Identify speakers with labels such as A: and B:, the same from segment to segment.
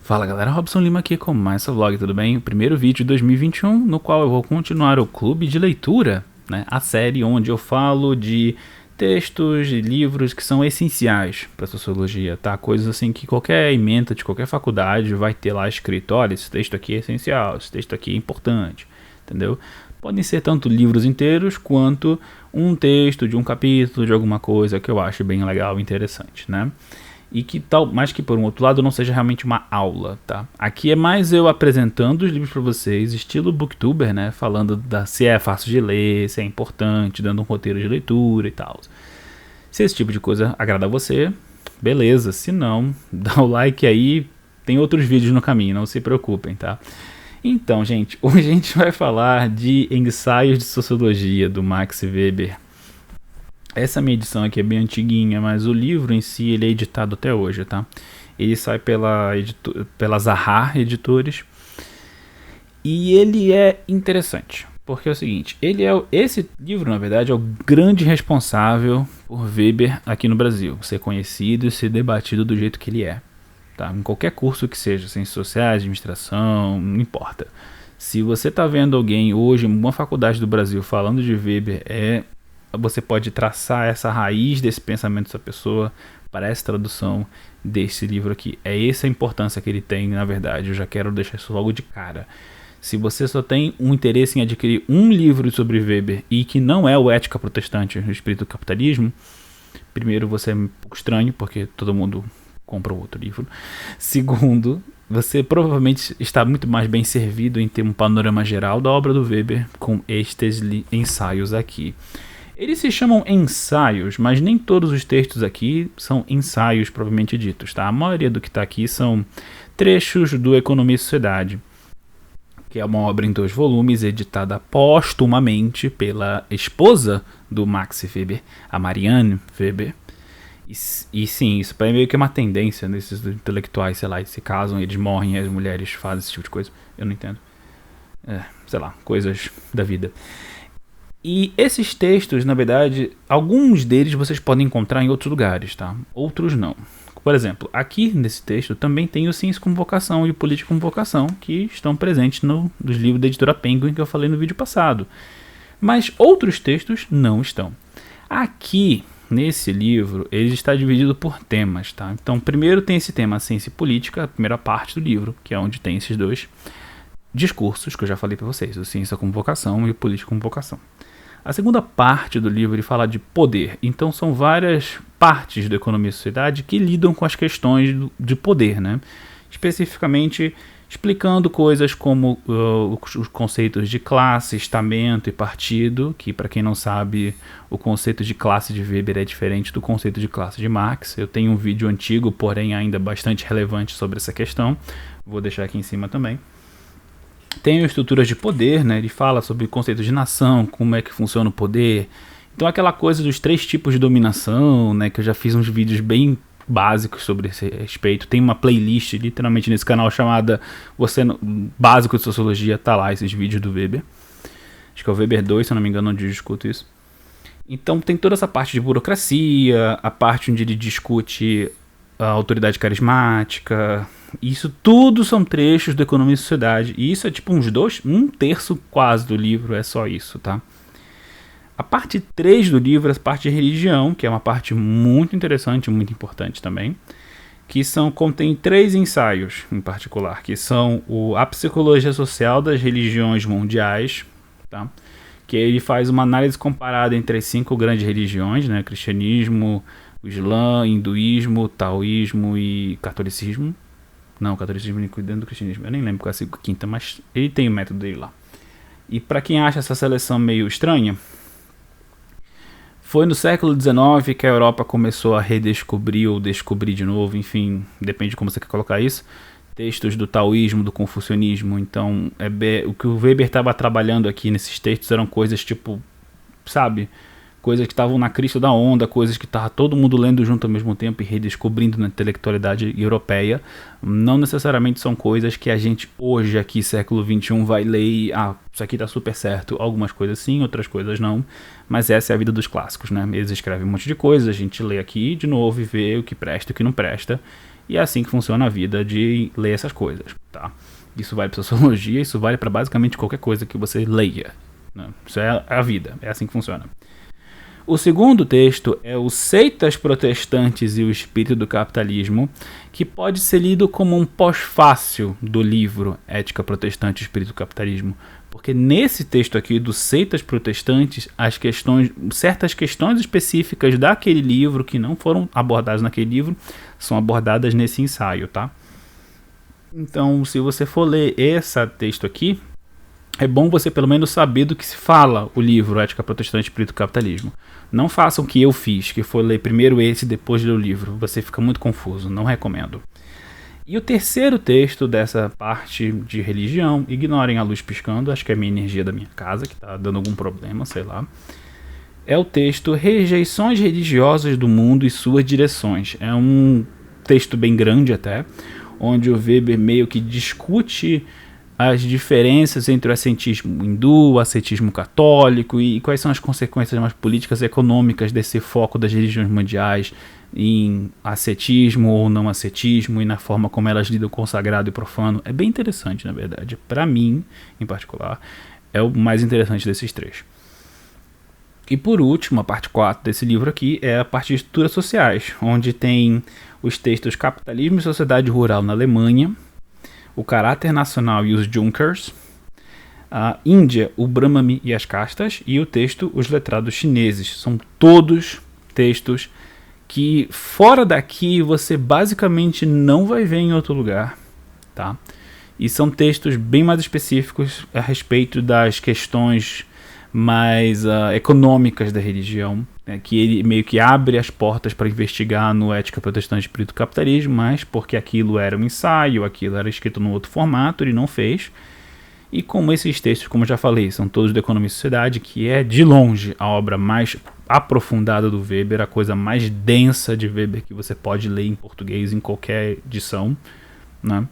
A: Fala galera, Robson Lima aqui com mais esse vlog, tudo bem? O primeiro vídeo de 2021, no qual eu vou continuar o Clube de Leitura, né? A série onde eu falo de textos e livros que são essenciais para a sociologia, tá? Coisas assim que qualquer ementa de qualquer faculdade vai ter lá escrito, olha, esse texto aqui é essencial, esse texto aqui é importante, entendeu? Podem ser tanto livros inteiros quanto um texto de um capítulo de alguma coisa que eu acho bem legal e interessante, né? E que tal, mas que por um outro lado não seja realmente uma aula, tá? Aqui é mais eu apresentando os livros para vocês, estilo booktuber, né? Falando se é fácil de ler, se é importante, dando um roteiro de leitura e tal. Se esse tipo de coisa agrada a você, beleza. Se não, dá o like aí, tem outros vídeos no caminho, não se preocupem, tá? Então, gente, hoje a gente vai falar de Ensaios de Sociologia, do Max Weber. Essa minha edição aqui é bem antiguinha, mas o livro em si ele é editado até hoje, tá? Ele sai pela Zahar Editores e ele é interessante, porque é o seguinte, esse livro na verdade é o grande responsável por Weber aqui no Brasil, ser conhecido e ser debatido do jeito que ele é, tá? Em qualquer curso que seja, ciências sociais, administração, não importa. Se você tá vendo alguém hoje em uma faculdade do Brasil falando de Weber, você pode traçar essa raiz desse pensamento dessa pessoa para essa tradução desse livro aqui. É essa a importância que ele tem, na verdade. Eu já quero deixar isso logo de cara. Se você só tem um interesse em adquirir um livro sobre Weber e que não é o Ética Protestante, o Espírito do Capitalismo, primeiro, você é um pouco estranho, porque todo mundo compra outro livro. Segundo, você provavelmente está muito mais bem servido em ter um panorama geral da obra do Weber com estes ensaios aqui. Eles se chamam ensaios, mas nem todos os textos aqui são ensaios propriamente ditos, tá? A maioria do que está aqui são trechos do Economia e Sociedade, que é uma obra em 2 volumes, editada póstumamente pela esposa do Max Weber, a Marianne Weber. E sim, isso é meio que uma tendência nesses intelectuais, sei lá, eles se casam, eles morrem, as mulheres fazem esse tipo de coisa. Eu não entendo. Sei lá, coisas da vida. E esses textos, na verdade, alguns deles vocês podem encontrar em outros lugares, tá? Outros não. Por exemplo, aqui nesse texto também tem o Ciência como Vocação e o Política como Vocação, que estão presentes nos livros da editora Penguin que eu falei no vídeo passado. Mas outros textos não estão. Aqui, nesse livro, ele está dividido por temas, tá? Então, primeiro tem esse tema Ciência e Política, a primeira parte do livro, que é onde tem esses dois discursos que eu já falei para vocês, o Ciência como Vocação e o Política como Vocação. A segunda parte do livro ele fala de poder, então são várias partes da economia e sociedade que lidam com as questões de poder, né? Especificamente explicando coisas como os conceitos de classe, estamento e partido, que para quem não sabe, o conceito de classe de Weber é diferente do conceito de classe de Marx. Eu tenho um vídeo antigo, porém ainda bastante relevante sobre essa questão, vou deixar aqui em cima também. Tem estruturas de poder, né? Ele fala sobre o conceito de nação, como é que funciona o poder. Então aquela coisa dos 3 tipos de dominação, né? Que eu já fiz uns vídeos bem básicos sobre esse respeito. Tem uma playlist literalmente nesse canal chamada Básico de Sociologia, tá lá esses vídeos do Weber. Acho que é o Weber 2, se eu não me engano, onde eu discuto isso. Então tem toda essa parte de burocracia, a parte onde ele discute a autoridade carismática. Isso tudo são trechos da Economia e Sociedade. E isso é tipo um terço quase do livro, é só isso, tá? A parte 3 do livro é a parte de religião, que é uma parte muito interessante, muito importante também. Que contém 3 ensaios em particular, que são a Psicologia Social das Religiões Mundiais, tá? Que ele faz uma análise comparada entre as 5 grandes religiões, né? Cristianismo, o Islã, hinduísmo, taoísmo e catolicismo. Não, o catolicismo é dentro do cristianismo. Eu nem lembro qual é a 5ª, mas ele tem o método dele lá. E para quem acha essa seleção meio estranha, foi no século XIX que a Europa começou a redescobrir ou descobrir de novo, enfim, depende de como você quer colocar isso, textos do taoísmo, do confucionismo. Então, o que o Weber estava trabalhando aqui nesses textos eram coisas tipo, sabe, coisas que estavam na crista da onda, coisas que estava todo mundo lendo junto ao mesmo tempo e redescobrindo na intelectualidade europeia. Não necessariamente são coisas que a gente hoje aqui, século XXI, vai ler e isso aqui tá super certo. Algumas coisas sim, outras coisas não, mas essa é a vida dos clássicos, né? Eles escrevem um monte de coisas, a gente lê aqui de novo e vê o que presta e o que não presta, E é assim que funciona a vida de ler essas coisas, tá? Isso vale para sociologia, isso vale para basicamente qualquer coisa que você leia, né? Isso é a vida, é assim que funciona. O segundo texto é o Seitas Protestantes e o Espírito do Capitalismo, que pode ser lido como um pós-fácil do livro Ética Protestante e Espírito do Capitalismo, porque nesse texto aqui do Seitas Protestantes, certas questões específicas daquele livro que não foram abordadas naquele livro são abordadas nesse ensaio, tá? Então, se você for ler esse texto aqui, é bom você pelo menos saber do que se fala o livro Ética Protestante e Espírito do Capitalismo. Não façam o que eu fiz, que foi ler primeiro esse e depois ler o livro. Você fica muito confuso, não recomendo. E o terceiro texto dessa parte de religião, ignorem a luz piscando, acho que é a minha energia da minha casa que está dando algum problema, sei lá. É o texto Rejeições Religiosas do Mundo e Suas Direções. É um texto bem grande até, onde o Weber meio que discute as diferenças entre o ascetismo hindu, o ascetismo católico e quais são as consequências mais políticas e econômicas desse foco das religiões mundiais em ascetismo ou não ascetismo e na forma como elas lidam com o sagrado e profano. É bem interessante, na verdade. Para mim, em particular, é o mais interessante desses três. E por último, a parte 4 desse livro aqui é a parte de estruturas sociais, onde tem os textos Capitalismo e Sociedade Rural na Alemanha, O Caráter Nacional e os Junkers, a Índia, o Brahmani e as Castas, e o texto Os Letrados Chineses. São todos textos que fora daqui você basicamente não vai ver em outro lugar, tá? E são textos bem mais específicos a respeito das questões mais econômicas da religião, né, que ele meio que abre as portas para investigar no Ética Protestante e Espírito do Capitalismo, mas porque aquilo era um ensaio, aquilo era escrito num outro formato, ele não fez. E como esses textos, como eu já falei, são todos do Economia e Sociedade, que é de longe a obra mais aprofundada do Weber, a coisa mais densa de Weber que você pode ler em português em qualquer edição, né?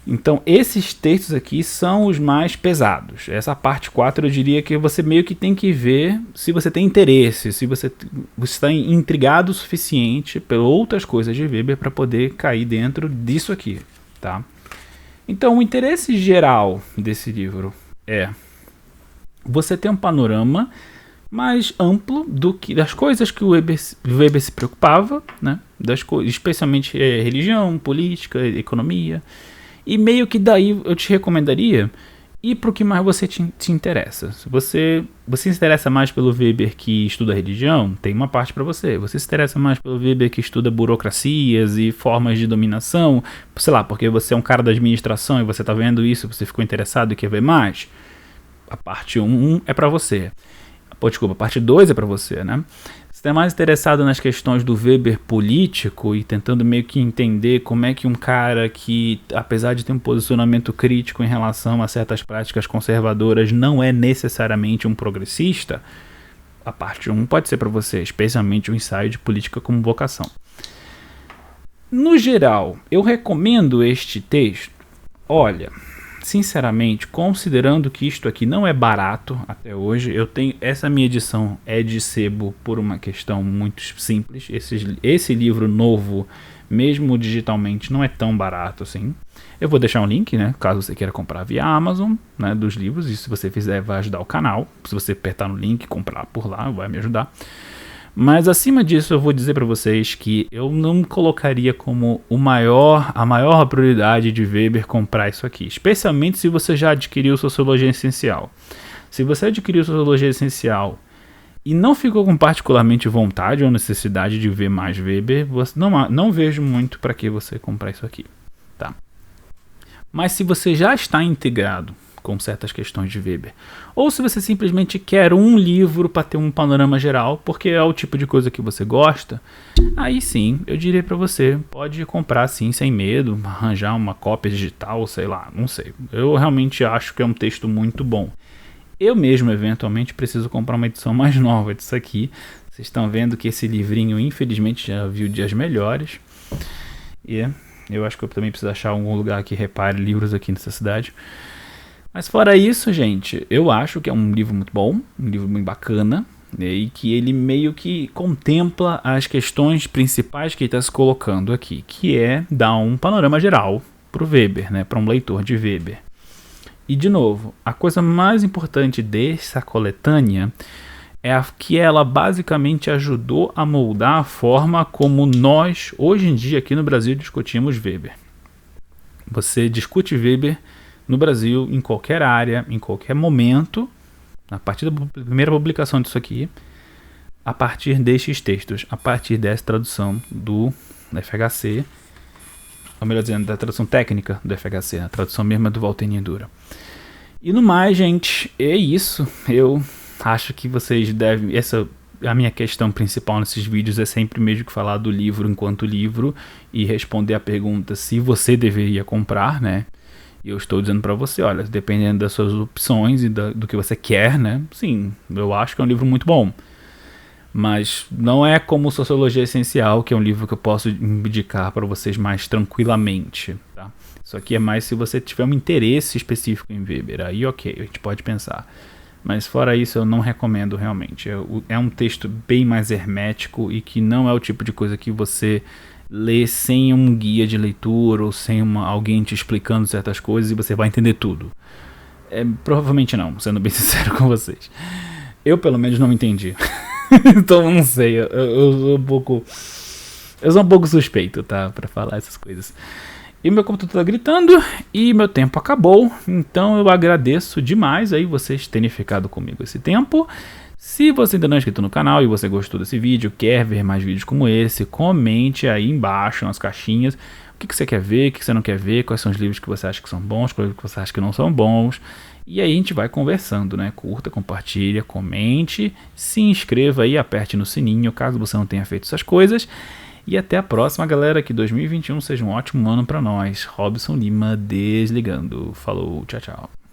A: Então, esses textos aqui são os mais pesados. Essa parte 4 eu diria que você meio que tem que ver se você tem interesse, se você está intrigado o suficiente por outras coisas de Weber para poder cair dentro disso aqui, tá? Então, o interesse geral desse livro é você ter um panorama mais amplo das coisas que o Weber se preocupava, né? Especialmente religião, política, economia. E meio que daí eu te recomendaria ir para o que mais você te interessa. Se você se interessa mais pelo Weber que estuda religião, tem uma parte para você. Você se interessa mais pelo Weber que estuda burocracias e formas de dominação, sei lá, porque você é um cara da administração e você está vendo isso, você ficou interessado e quer ver mais, a parte 1 é para você. Desculpa, a parte 2 é para você, né? Se você é mais interessado nas questões do Weber político e tentando meio que entender como é que um cara que, apesar de ter um posicionamento crítico em relação a certas práticas conservadoras, não é necessariamente um progressista, a parte 1 pode ser para você, especialmente o ensaio de política como vocação. No geral, eu recomendo este texto. Olha, sinceramente, considerando que isto aqui não é barato até hoje, essa minha edição é de sebo por uma questão muito simples. Esse livro novo, mesmo digitalmente, não é tão barato assim. Eu vou deixar um link, né, caso você queira comprar via Amazon, né, dos livros, e se você fizer vai ajudar o canal. Se você apertar no link e comprar por lá, vai me ajudar. Mas acima disso eu vou dizer para vocês que eu não colocaria como a maior prioridade de Weber comprar isso aqui, especialmente se você já adquiriu Sociologia Essencial. Se você adquiriu Sociologia Essencial e não ficou com particularmente vontade ou necessidade de ver mais Weber, não vejo muito para que você comprar isso aqui, tá? Mas se você já está integrado com certas questões de Weber, ou se você simplesmente quer um livro para ter um panorama geral, porque é o tipo de coisa que você gosta, aí sim, eu diria para você, pode comprar sim, sem medo, arranjar uma cópia digital, sei lá, não sei. Eu realmente acho que é um texto muito bom. Eu mesmo, eventualmente, preciso comprar uma edição mais nova disso aqui. Vocês estão vendo que esse livrinho, infelizmente, já viu dias melhores. E eu acho que eu também preciso achar algum lugar que repare livros aqui nessa cidade. Mas fora isso, gente, eu acho que é um livro muito bom, um livro muito bacana. e que ele meio que contempla as questões principais que ele está se colocando aqui, que é dar um panorama geral para o Weber, né, para um leitor de Weber. E de novo, a coisa mais importante dessa coletânea é que ela basicamente ajudou a moldar a forma como nós, hoje em dia, aqui no Brasil, discutimos Weber. Você discute Weber no Brasil, em qualquer área, em qualquer momento, a partir da primeira publicação disso aqui, a partir destes textos, a partir dessa tradução do FHC, ou melhor dizendo, da tradução técnica do FHC, a tradução mesmo do Walter Nidura. E no mais, gente, é isso. Eu acho que vocês devem... A minha questão principal nesses vídeos é sempre mesmo que falar do livro enquanto livro e responder a pergunta se você deveria comprar, né? E eu estou dizendo para você, olha, dependendo das suas opções e do que você quer, né? Sim, eu acho que é um livro muito bom. Mas não é como Sociologia Essencial, que é um livro que eu posso indicar para vocês mais tranquilamente, tá? Isso aqui é mais se você tiver um interesse específico em Weber. Aí ok, a gente pode pensar. Mas fora isso eu não recomendo realmente. É um texto bem mais hermético e que não é o tipo de coisa que você lê sem um guia de leitura ou sem alguém te explicando certas coisas e você vai entender tudo. Provavelmente não, sendo bem sincero com vocês. Eu pelo menos não entendi. Então não sei, eu sou um pouco suspeito, tá, pra falar essas coisas. E meu computador tá gritando e meu tempo acabou, então eu agradeço demais aí vocês terem ficado comigo esse tempo. Se você ainda não é inscrito no canal e você gostou desse vídeo, quer ver mais vídeos como esse, comente aí embaixo nas caixinhas o que você quer ver, o que você não quer ver, quais são os livros que você acha que são bons, quais que você acha que não são bons. E aí a gente vai conversando, né? Curta, compartilha, comente, se inscreva aí, aperte no sininho caso você não tenha feito essas coisas. E até a próxima, galera, que 2021 seja um ótimo ano pra nós. Robson Lima desligando. Falou, tchau, tchau.